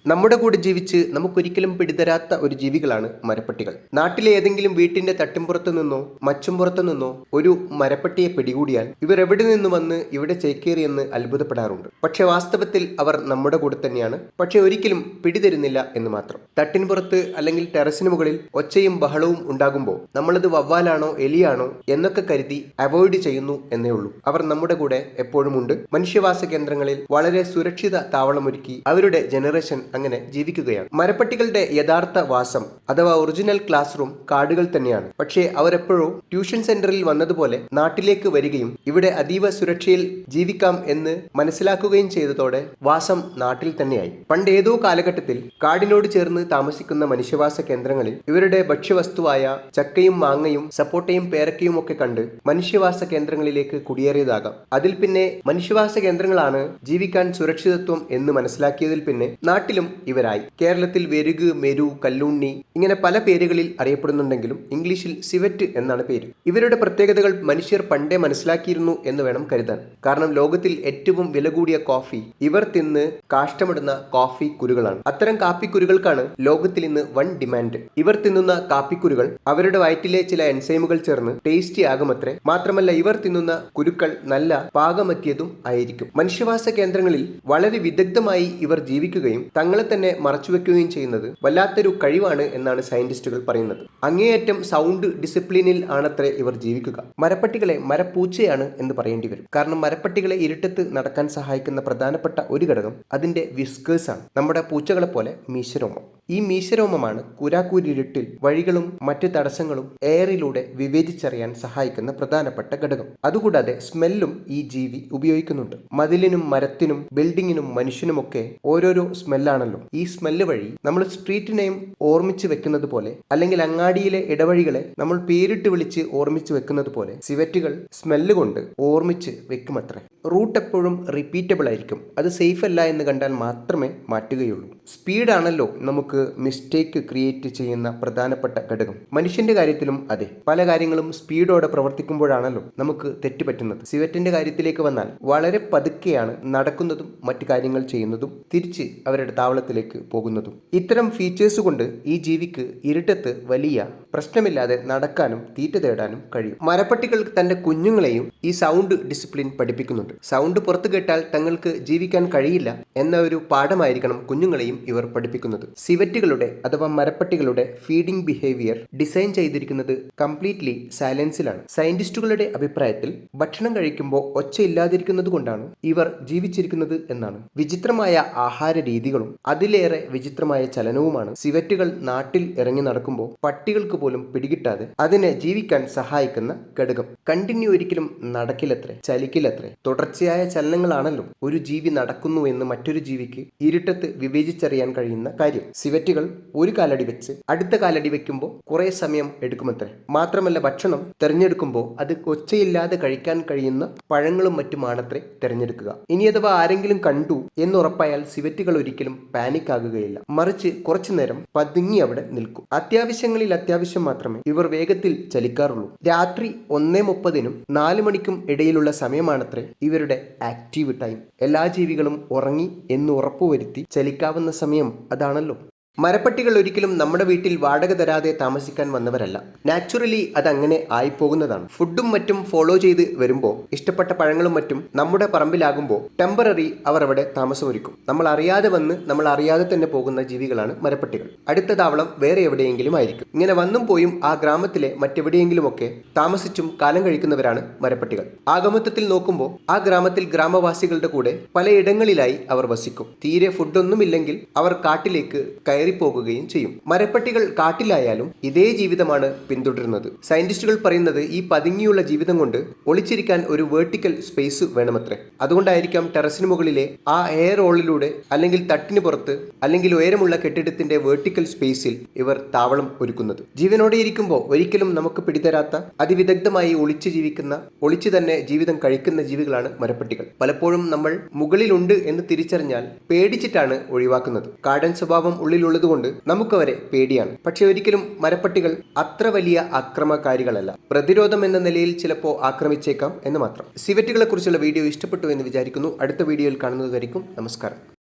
നമ്മുടെ കൂടെ ജീവിച്ച് നമുക്കൊരിക്കലും പിടിതരാത്ത ഒരു ജീവികളാണ് മരപ്പട്ടികൾ. നാട്ടിലെ ഏതെങ്കിലും വീട്ടിന്റെ തട്ടിമ്പുറത്തു നിന്നോ മച്ചുംപുറത്തു നിന്നോ ഒരു മരപ്പട്ടിയെ പിടികൂടിയാൽ ഇവർ എവിടെ നിന്ന് വന്ന് ഇവിടെ ചേക്കേറിയെന്ന് അത്ഭുതപ്പെടാറുണ്ട്. പക്ഷെ വാസ്തവത്തിൽ അവർ നമ്മുടെ കൂടെ തന്നെയാണ്. പക്ഷെ ഒരിക്കലും പിടിതരുന്നില്ല എന്ന് മാത്രം. തട്ടിൻപുറത്ത് അല്ലെങ്കിൽ ടെറസിന് മുകളിൽ ഒച്ചയും ബഹളവും ഉണ്ടാകുമ്പോൾ നമ്മളത് വവ്വാലാണോ എലിയാണോ എന്നൊക്കെ കരുതി അവോയ്ഡ് ചെയ്യുന്നു എന്നേ ഉള്ളൂ. അവർ നമ്മുടെ കൂടെ എപ്പോഴും ഉണ്ട്. മനുഷ്യവാസ കേന്ദ്രങ്ങളിൽ വളരെ സുരക്ഷിത താവളമൊരുക്കി അവരുടെ ജനറേഷൻ അങ്ങനെ ജീവിക്കുകയാണ്. മരപ്പട്ടികളുടെ യഥാർത്ഥ വാസം അഥവാ ഒറിജിനൽ ക്ലാസ് റൂം കാടുകൾ തന്നെയാണ്. പക്ഷേ അവരെപ്പോഴോ ട്യൂഷൻ സെന്ററിൽ വന്നതുപോലെ നാട്ടിലേക്ക് വരികയും ഇവിടെ അതീവ സുരക്ഷയിൽ ജീവിക്കാം എന്ന് മനസ്സിലാക്കുകയും ചെയ്തതോടെ വാസം നാട്ടിൽ തന്നെയായി. പണ്ട് ഏതോ കാലഘട്ടത്തിൽ കാടിനോട് ചേർന്ന് താമസിക്കുന്ന മനുഷ്യവാസ കേന്ദ്രങ്ങളിൽ ഇവരുടെ ഭക്ഷ്യവസ്തുവായ ചക്കയും മാങ്ങയും സപ്പോട്ടയും പേരക്കയും ഒക്കെ കണ്ട് മനുഷ്യവാസ കേന്ദ്രങ്ങളിലേക്ക് കുടിയേറിയതാകാം. അതിൽ പിന്നെ മനുഷ്യവാസ കേന്ദ്രങ്ങളാണ് ജീവിക്കാൻ സുരക്ഷിതത്വം എന്ന് മനസ്സിലാക്കിയതിൽ പിന്നെ നാട്ടിലും ഇവരായി. കേരളത്തിൽ വെരുക്, മെരു, കല്ലുണ്ണി ഇങ്ങനെ പല പേരുകളിൽ അറിയപ്പെടുന്നുണ്ടെങ്കിലും ഇംഗ്ലീഷിൽ സിവറ്റ് എന്നാണ് പേര്. ഇവരുടെ പ്രത്യേകതകൾ മനുഷ്യർ പണ്ടേ മനസ്സിലാക്കിയിരുന്നു എന്ന് വേണം കരുതാൻ. കാരണം ലോകത്തിൽ ഏറ്റവും വില കൂടിയ കോഫി ഇവർ തിന്ന് കാഷ്ടമിടുന്ന കോഫി കുരുകളാണ്. അത്തരം കാപ്പിക്കുരുകൾക്കാണ് ലോകത്തിൽ ഇന്ന് വൻ ഡിമാൻഡ്. ഇവർ തിന്നുന്ന കാപ്പിക്കുരുകൾ അവരുടെ വയറ്റിലെ ചില എൻസൈമുകൾ ചേർന്ന് ടേസ്റ്റി ആകുമത്രേ. മാത്രമല്ല ഇവർ തിന്നുന്ന കുരുക്കൾ നല്ല പാകമെത്തിയതും ആയിരിക്കും. മനുഷ്യവാസ കേന്ദ്രങ്ങളിൽ വളരെ വിദഗ്ധമായി ഇവർ ജീവിക്കുകയും തങ്ങളെ തന്നെ മറച്ചുവെക്കുകയും ചെയ്യുന്നത് വല്ലാത്തൊരു കഴിവാണ് എന്നാണ് സയന്റിസ്റ്റുകൾ പറയുന്നത്. അങ്ങേയറ്റം സൗണ്ട് ഡിസിപ്ലിനിൽ ആണത്രേ ഇവർ ജീവിക്കുക. മരപ്പട്ടികളെ മരപ്പൂച്ചയാണ് എന്ന് പറയേണ്ടി വരും. കാരണം മരപ്പട്ടികളെ ഇരുട്ടത്ത് നടക്കാൻ സഹായിക്കുന്ന പ്രധാനപ്പെട്ട ഒരു ഘടകം അതിന്റെ വിസ്കേഴ്സ് ആണ്. നമ്മുടെ പൂച്ചകളെ പോലെ മീശരോമം. ഈ മീശരോമമാണ് കുരാക്കൂരിരുട്ടിൽ വഴികളും മറ്റ് തടസ്സങ്ങളും എയറിലൂടെ വിവേചിച്ചറിയാൻ സഹായിക്കുന്ന പ്രധാനപ്പെട്ട ഘടകം. അതുകൂടാതെ സ്മെല്ലും ഈ ജീവി ഉപയോഗിക്കുന്നുണ്ട്. മതിലിനും മരത്തിനും ബിൽഡിങ്ങിനും മനുഷ്യനുമൊക്കെ ഓരോരോ സ്മെല്ലാണല്ലോ. ഈ സ്മെല്ല് വഴി നമ്മൾ സ്ട്രീറ്റ് നെയിം ഓർമ്മിച്ച് വെക്കുന്നത് പോലെ അല്ലെങ്കിൽ അങ്ങാടിയിലെ ഇടവഴികളെ നമ്മൾ പേരിട്ട് വിളിച്ച് ഓർമ്മിച്ച് വെക്കുന്നത് പോലെ സിവറ്റുകൾ സ്മെല്ല് കൊണ്ട് ഓർമ്മിച്ച് വെക്കുമത്രേ. റൂട്ട് എപ്പോഴും റിപ്പീറ്റബിൾ ആയിരിക്കും. അത് സേഫ് അല്ല എന്ന് കണ്ടാൽ മാത്രമേ മാറ്റുകയുള്ളൂ. സ്പീഡാണല്ലോ നമുക്ക് മിസ്റ്റേക്ക് ക്രിയേറ്റ് ചെയ്യുന്ന പ്രധാനപ്പെട്ട ഘടകം. മനുഷ്യന്റെ കാര്യത്തിലും അതെ. പല കാര്യങ്ങളും സ്പീഡോടെ പ്രവർത്തിക്കുമ്പോഴാണല്ലോ നമുക്ക് തെറ്റുപറ്റുന്നത്. സിവറ്റിന്റെ കാര്യത്തിലേക്ക് വന്നാൽ വളരെ പതുക്കെയാണ് നടക്കുന്നതും മറ്റു കാര്യങ്ങൾ ചെയ്യുന്നതും തിരിച്ച് അവരുടെ താവളത്തിലേക്ക് പോകുന്നതും. ഇത്തരം ഫീച്ചേഴ്സ് കൊണ്ട് ഈ ജീവിക്ക് ഇരുട്ടത്ത് വലിയ പ്രശ്നമില്ലാതെ നടക്കാനും തീറ്റ തേടാനും കഴിയും. മരപ്പട്ടികൾ തന്റെ കുഞ്ഞുങ്ങളെയും ഈ സൗണ്ട് ഡിസിപ്ലിൻ പഠിപ്പിക്കുന്നുണ്ട്. സൗണ്ട് പുറത്തു കേട്ടാൽ തങ്ങൾക്ക് ജീവിക്കാൻ കഴിയില്ല എന്ന ഒരു പാഠമായിരിക്കണം കുഞ്ഞുങ്ങളെയും ഇവർ പഠിപ്പിക്കുന്നത്. സിവറ്റുകളുടെ അഥവാ മരപ്പട്ടികളുടെ ഫീഡിംഗ് ബിഹേവിയർ ഡിസൈൻ ചെയ്തിരിക്കുന്നത് കംപ്ലീറ്റ്ലി സൈലൻസിലാണ്. സയന്റിസ്റ്റുകളുടെ അഭിപ്രായത്തിൽ ഭക്ഷണം കഴിക്കുമ്പോൾ ഒച്ചയില്ലാതിരിക്കുന്നത് കൊണ്ടാണ് ഇവർ ജീവിച്ചിരിക്കുന്നത് എന്നാണ്. വിചിത്രമായ ആഹാര രീതികളും അതിലേറെ വിചിത്രമായ ചലനവുമാണ് സിവറ്റുകൾ നാട്ടിൽ ഇറങ്ങി നടക്കുമ്പോൾ പട്ടികൾക്ക് പോലും പിടികിട്ടാതെ അതിനെ ജീവിക്കാൻ സഹായിക്കുന്ന ഘടകം. കണ്ടിന്യൂ ഒരിക്കലും നടക്കില്ലത്രേ, ചലിക്കില്ലത്രേ. തുടർച്ചയായ ചലനങ്ങളാണല്ലോ ഒരു ജീവി നടക്കുന്നു എന്ന് മറ്റൊരു ജീവിക്ക് ഇരുട്ടത്ത് വിവേചിച്ചറിയാൻ കഴിയുന്ന കാര്യം. സിവറ്റുകൾ ഒരു കാലടി വെച്ച് അടുത്ത കാലടി വെക്കുമ്പോൾ കുറെ സമയം എടുക്കുമത്രേ. മാത്രമല്ല ഭക്ഷണം തിരഞ്ഞെടുക്കുമ്പോൾ അത് ഒച്ചയില്ലാതെ കഴിക്കാൻ കഴിയുന്ന പഴങ്ങളും മറ്റുമാണത്രേ തിരഞ്ഞെടുക്കുക. ഇനി അഥവാ ആരെങ്കിലും കണ്ടു എന്നുറപ്പായാൽ സിവറ്റുകൾ ഒരിക്കലും പാനിക് ആകുകയില്ല. മറിച്ച് കുറച്ചു നേരം പതുങ്ങി അവിടെ നിൽക്കും. അത്യാവശ്യങ്ങളിൽ അത്യാവശ്യം മാത്രമേ ഇവർ വേഗത്തിൽ ചലിക്കാറുള്ളൂ. രാത്രി 1:30 4 മണിക്കും ഇടയിലുള്ള സമയമാണത്രേ ഇവരുടെ ആക്റ്റീവ് ടൈം. എല്ലാ ജീവികളും ഉറങ്ങി എന്ന് ഉറപ്പുവരുത്തി ചലിക്കാവുന്ന സമയം അതാണല്ലോ. മരപ്പട്ടികൾ ഒരിക്കലും നമ്മുടെ വീട്ടിൽ വാടക തരാതെ താമസിക്കാൻ വന്നവരല്ല. നാച്ചുറലി അതങ്ങനെ ആയിപ്പോകുന്നതാണ്. ഫുഡും മറ്റും ഫോളോ ചെയ്ത് വരുമ്പോൾ ഇഷ്ടപ്പെട്ട പഴങ്ങളും മറ്റും നമ്മുടെ പറമ്പിലാകുമ്പോൾ ടെമ്പററി അവർ അവിടെ താമസമൊരുക്കും. നമ്മൾ അറിയാതെ വന്ന് നമ്മൾ അറിയാതെ തന്നെ പോകുന്ന ജീവികളാണ് മരപ്പട്ടികൾ. അടുത്ത താവളം വേറെ എവിടെയെങ്കിലും ആയിരിക്കും. ഇങ്ങനെ വന്നും പോയും ആ ഗ്രാമത്തിലെ മറ്റെവിടെയെങ്കിലുമൊക്കെ താമസിച്ചും കാലം കഴിക്കുന്നവരാണ് മരപ്പട്ടികൾ. ആഗമത്വത്തിൽ നോക്കുമ്പോൾ ആ ഗ്രാമത്തിൽ ഗ്രാമവാസികളുടെ കൂടെ പലയിടങ്ങളിലായി അവർ വസിക്കും. തീരെ ഫുഡൊന്നുമില്ലെങ്കിൽ അവർ കാട്ടിലേക്ക് കയറിപ്പോകുകയും ചെയ്യും. മരപ്പട്ടികൾ കാട്ടിലായാലും ഇതേ ജീവിതമാണ് പിന്തുടരുന്നത്. സയന്റിസ്റ്റുകൾ പറയുന്നത് ഈ പതുങ്ങിയുള്ള ജീവിതം കൊണ്ട് ഒളിച്ചിരിക്കാൻ ഒരു വേർട്ടിക്കൽ സ്പേസ് വേണമത്രേ. അതുകൊണ്ടായിരിക്കാം ടെറസിന് മുകളിലെ ആ എയർ ഹോളിലൂടെ അല്ലെങ്കിൽ തട്ടിന് പുറത്ത് അല്ലെങ്കിൽ ഉയരമുള്ള കെട്ടിടത്തിന്റെ വേർട്ടിക്കൽ സ്പേസിൽ ഇവർ താവളം ഒരുക്കുന്നത്. ജീവനോടെ ഇരിക്കുമ്പോൾ ഒരിക്കലും നമുക്ക് പിടിതരാത്ത അതിവിദഗ്ധമായി ഒളിച്ചു തന്നെ ജീവിതം കഴിക്കുന്ന ജീവികളാണ് മരപ്പട്ടികൾ. പലപ്പോഴും നമ്മൾ മുകളിലുണ്ട് എന്ന് തിരിച്ചറിഞ്ഞാൽ പേടിച്ചിട്ടാണ് ഒഴിവാക്കുന്നത്. കാടൻ സ്വഭാവം ഉള്ളിലുള്ള കൊണ്ട് നമുക്കവരെ പേടിയാണ്. പക്ഷെ ഒരിക്കലും മരപ്പട്ടികൾ അത്ര വലിയ ആക്രമകാരികളല്ല. പ്രതിരോധം എന്ന നിലയിൽ ചിലപ്പോൾ ആക്രമിച്ചേക്കാം എന്ന് മാത്രം. സിവറ്റുകളെ കുറിച്ചുള്ള വീഡിയോ ഇഷ്ടപ്പെട്ടു എന്ന് വിചാരിക്കുന്നു. അടുത്ത വീഡിയോയിൽ കാണുന്നതായിരിക്കും. നമസ്കാരം.